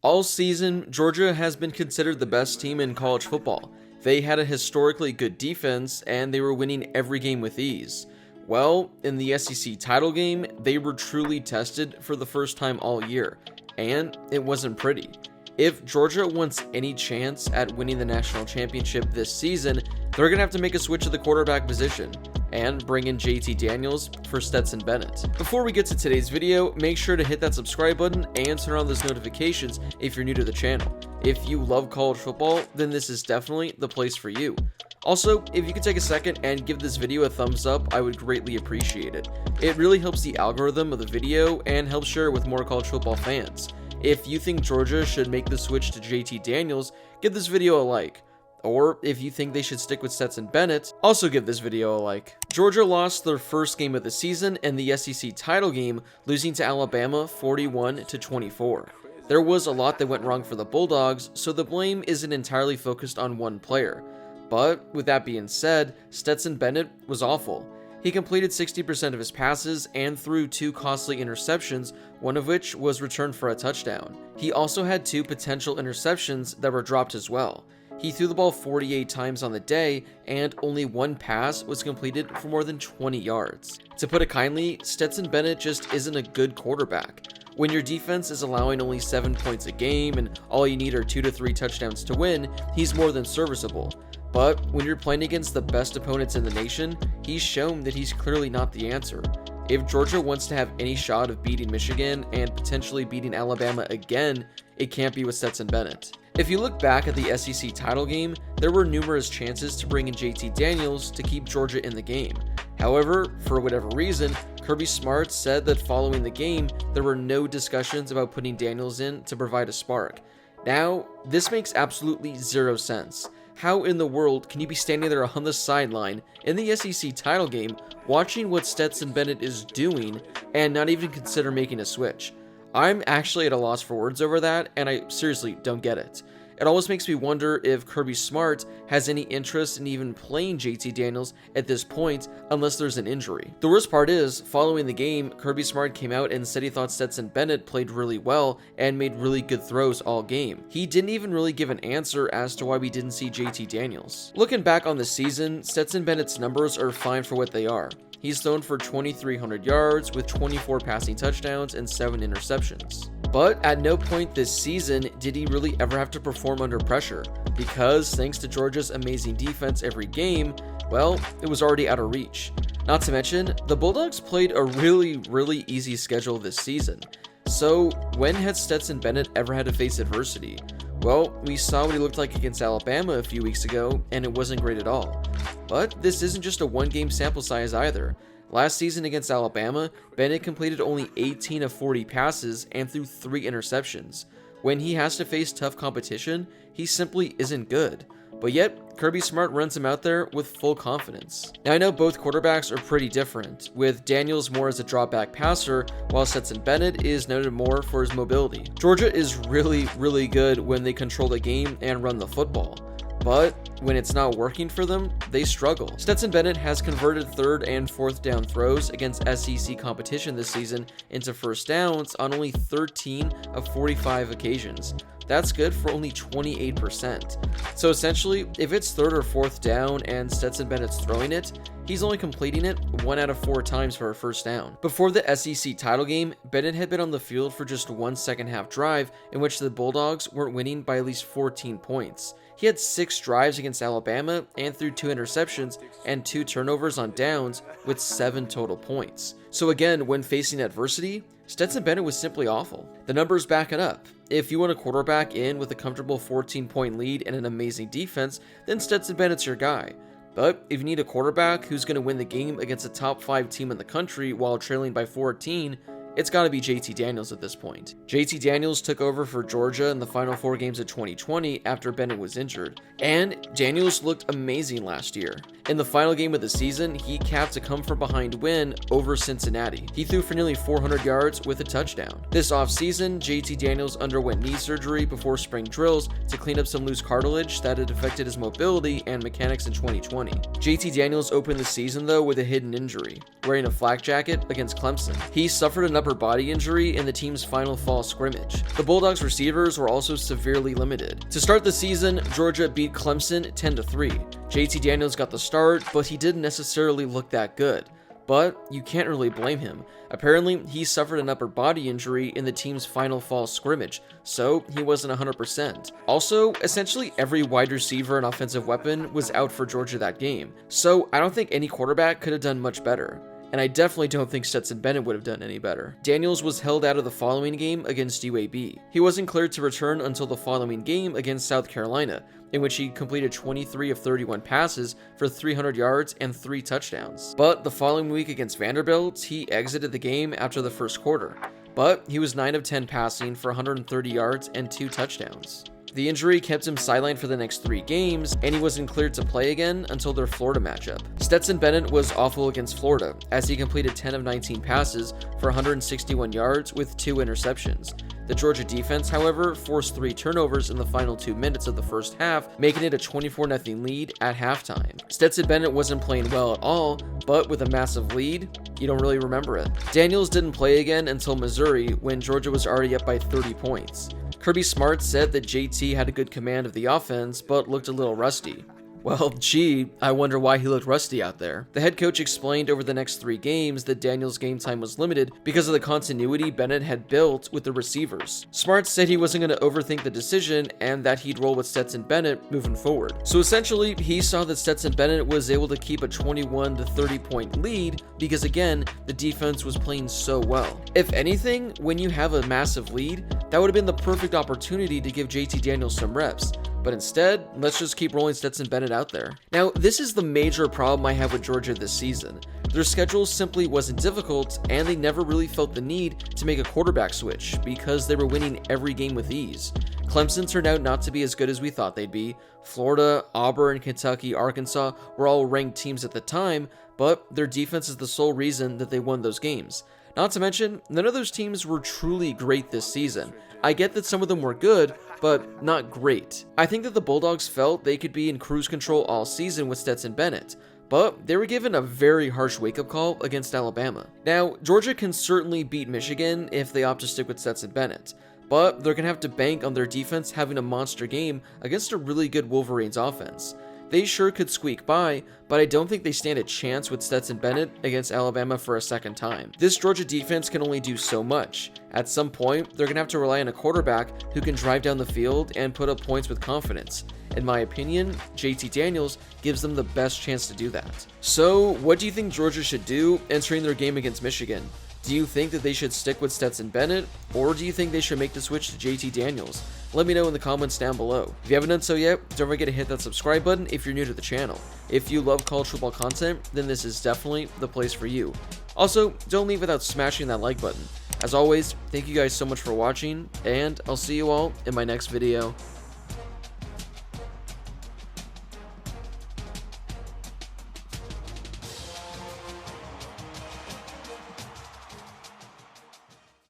All season, Georgia has been considered the best team in college football. They had a historically good defense, and they were winning every game with ease. Well, in the SEC title game, they were truly tested for the first time all year, and it wasn't pretty. If Georgia wants any chance at winning the national championship this season, they're going to have to make a switch at the quarterback position and bring in JT Daniels for Stetson Bennett. Before we get to today's video, make sure to hit that subscribe button and turn on those notifications if you're new to the channel. If you love college football, then this is definitely the place for you. Also, if you could take a second and give this video a thumbs up, I would greatly appreciate it. It really helps the algorithm of the video and helps share it with more college football fans. If you think Georgia should make the switch to JT Daniels, give this video a like. Or if you think they should stick with Stetson Bennett, also give this video a like. Georgia lost their first game of the season in the SEC title game, losing to Alabama 41-24. There was a lot that went wrong for the Bulldogs, so the blame isn't entirely focused on one player. But with that being said, Stetson Bennett was awful. He completed 60% of his passes and threw 2 costly interceptions, one of which was returned for a touchdown. He also had 2 potential interceptions that were dropped as well. He threw the ball 48 times on the day, and only 1 pass was completed for more than 20 yards. To put it kindly, Stetson Bennett just isn't a good quarterback. When your defense is allowing only 7 points a game and all you need are 2 to 3 touchdowns to win, he's more than serviceable. But when you're playing against the best opponents in the nation, he's shown that he's clearly not the answer. If Georgia wants to have any shot of beating Michigan and potentially beating Alabama again, it can't be with Stetson Bennett. If you look back at the SEC title game, there were numerous chances to bring in JT Daniels to keep Georgia in the game. However, for whatever reason, Kirby Smart said that following the game, there were no discussions about putting Daniels in to provide a spark. Now, this makes absolutely zero sense. How in the world can you be standing there on the sideline in the SEC title game watching what Stetson Bennett is doing and not even consider making a switch? I'm actually at a loss for words over that, and I seriously don't get it. It almost makes me wonder if Kirby Smart has any interest in even playing JT Daniels at this point unless there's an injury. The worst part is, following the game, Kirby Smart came out and said he thought Stetson Bennett played really well and made really good throws all game. He didn't even really give an answer as to why we didn't see JT Daniels. Looking back on the season, Stetson Bennett's numbers are fine for what they are. He's thrown for 2,300 yards with 24 passing touchdowns and 7 interceptions. But at no point this season did he really ever have to perform under pressure, because thanks to Georgia's amazing defense every game, well, it was already out of reach. Not to mention, the Bulldogs played a really easy schedule this season. So when has Stetson Bennett ever had to face adversity? Well, we saw what he looked like against Alabama a few weeks ago, and it wasn't great at all. But this isn't just a one-game sample size either. Last season against Alabama, Bennett completed only 18 of 40 passes and threw 3 interceptions. When he has to face tough competition, he simply isn't good. But yet, Kirby Smart runs him out there with full confidence. Now I know both quarterbacks are pretty different, with Daniels more as a drop-back passer, while Stetson Bennett is noted more for his mobility. Georgia is really good when they control the game and run the football. But when it's not working for them, they struggle. Stetson Bennett has converted 3rd and 4th down throws against SEC competition this season into first downs on only 13 of 45 occasions. That's good for only 28%. So essentially, if it's 3rd or 4th down and Stetson Bennett's throwing it, he's only completing it 1 out of 4 times for a first down. Before the SEC title game, Bennett had been on the field for just 1 second-half drive in which the Bulldogs weren't winning by at least 14 points. He had 6 drives against Alabama and threw 2 interceptions and 2 turnovers on downs with 7 total points. So again, when facing adversity, Stetson Bennett was simply awful. The numbers back it up. If you want a quarterback in with a comfortable 14-point lead and an amazing defense, then Stetson Bennett's your guy. But if you need a quarterback who's going to win the game against a top 5 team in the country while trailing by 14, it's got to be JT Daniels at this point. JT Daniels took over for Georgia in the final 4 games of 2020 after Bennett was injured, and Daniels looked amazing last year. In the final game of the season, he capped a come-from-behind win over Cincinnati. He threw for nearly 400 yards with a touchdown. This offseason, JT Daniels underwent knee surgery before spring drills to clean up some loose cartilage that had affected his mobility and mechanics in 2020. JT Daniels opened the season, though, with a hidden injury, wearing a flak jacket against Clemson. He suffered enough upper body injury in the team's final fall scrimmage. The Bulldogs receivers were also severely limited. To start the season, Georgia beat Clemson 10-3. JT Daniels got the start, but he didn't necessarily look that good. But you can't really blame him. Apparently, he suffered an upper body injury in the team's final fall scrimmage, so he wasn't 100%. Also, essentially every wide receiver and offensive weapon was out for Georgia that game, so I don't think any quarterback could have done much better. And I definitely don't think Stetson Bennett would have done any better. Daniels was held out of the following game against UAB. He wasn't cleared to return until the following game against South Carolina, in which he completed 23 of 31 passes for 300 yards and 3 touchdowns. But the following week against Vanderbilt, he exited the game after the first quarter. But he was 9 of 10 passing for 130 yards and 2 touchdowns. The injury kept him sidelined for the next 3 games, and he wasn't cleared to play again until their Florida matchup. Stetson Bennett was awful against Florida, as he completed 10 of 19 passes for 161 yards with 2 interceptions. The Georgia defense, however, forced 3 turnovers in the final 2 minutes of the first half, making it a 24-0 lead at halftime. Stetson Bennett wasn't playing well at all, but with a massive lead, you don't really remember it. Daniels didn't play again until Missouri, when Georgia was already up by 30 points. Kirby Smart said that JT had a good command of the offense, but looked a little rusty. Well, gee, I wonder why he looked rusty out there. The head coach explained over the next 3 games that Daniels' game time was limited because of the continuity Bennett had built with the receivers. Smart said he wasn't going to overthink the decision and that he'd roll with Stetson Bennett moving forward. So essentially, he saw that Stetson Bennett was able to keep a 21 to 30 point lead because, again, the defense was playing so well. If anything, when you have a massive lead, that would have been the perfect opportunity to give JT Daniels some reps. But instead, let's just keep rolling Stetson Bennett out there. Now, this is the major problem I have with Georgia this season. Their schedule simply wasn't difficult, and they never really felt the need to make a quarterback switch because they were winning every game with ease. Clemson turned out not to be as good as we thought they'd be. Florida, Auburn, Kentucky, Arkansas were all ranked teams at the time, but their defense is the sole reason that they won those games. Not to mention, none of those teams were truly great this season. I get that some of them were good, but not great. I think that the Bulldogs felt they could be in cruise control all season with Stetson Bennett, but they were given a very harsh wake-up call against Alabama. Now, Georgia can certainly beat Michigan if they opt to stick with Stetson Bennett, but they're going to have to bank on their defense having a monster game against a really good Wolverines offense. They sure could squeak by, but I don't think they stand a chance with Stetson Bennett against Alabama for a second time. This Georgia defense can only do so much. At some point, they're going to have to rely on a quarterback who can drive down the field and put up points with confidence. In my opinion, JT Daniels gives them the best chance to do that. So, what do you think Georgia should do entering their game against Michigan? Do you think that they should stick with Stetson Bennett, or do you think they should make the switch to JT Daniels? Let me know in the comments down below. If you haven't done so yet, don't forget to hit that subscribe button if you're new to the channel. If you love college football content, then this is definitely the place for you. Also, don't leave without smashing that like button. As always, thank you guys so much for watching, and I'll see you all in my next video.